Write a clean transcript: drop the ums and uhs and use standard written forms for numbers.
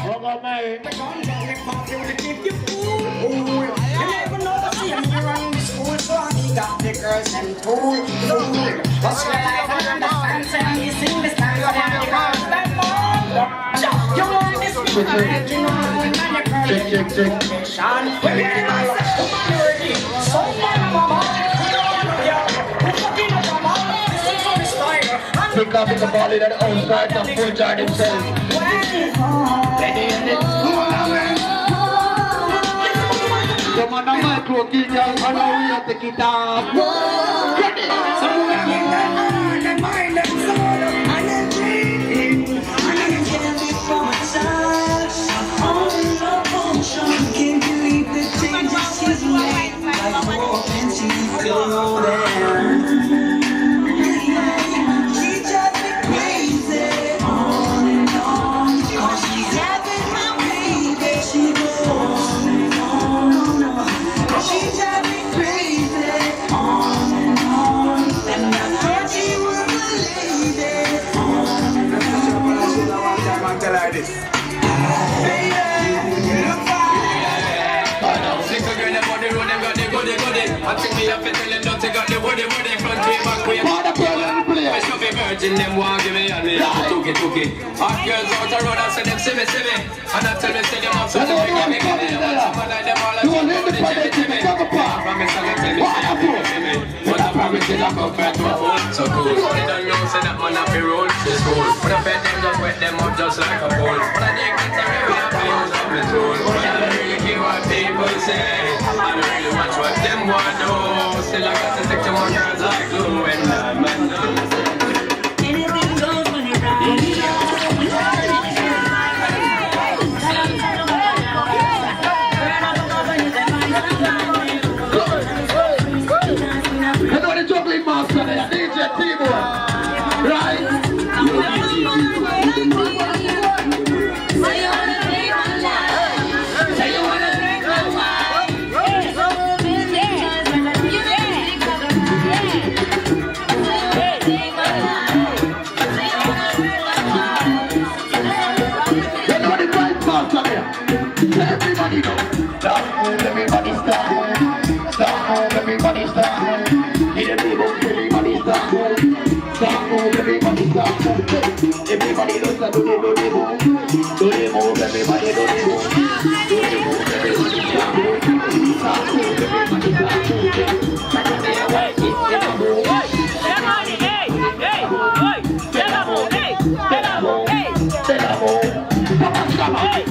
Welcome, mate. You never know the same you run the school, so I got the girls and tool. What's your life and understand? Say I'm missing the stand of the girls that more. You want this music, you know, and your girl. Check. Sean, where you are, so Pick up in the body that owns right and full jar himself. Ready in it. Come on, I'm a crook, you just follow me, take it off. Ready. So I'm in the heart and mind and soul, and I'm dreaming. And I can't be for myself. All in love function, can't believe the changes she's made. Like more than she's golden. Virgin them want give me and me took it. Hot girls out the road and say them see me. And I tell me say them have something to give me. Someone like them all I think about the Jimmy. I promise I can tell me. But I promise it I compare to a fool. So cool. They don't know say that man have to roll. It's cool. When I bet them just wet them up just like a bowl. But I think it's a real abuse of the tool. But I don't really care what people say. I don't really watch what them want to know. Still I got to stick to my girls like glue. And man knows. Master, DJ T-Boy, right? Everybody know. Stop, everybody stop. Stop, everybody stop. Everybody stop. Stop, everybody stop. Everybody does the do the move. Do the move, everybody do the move. Do the move, everybody stop. Stop, everybody stop. Saturday away, it's the move. Come on. Hey!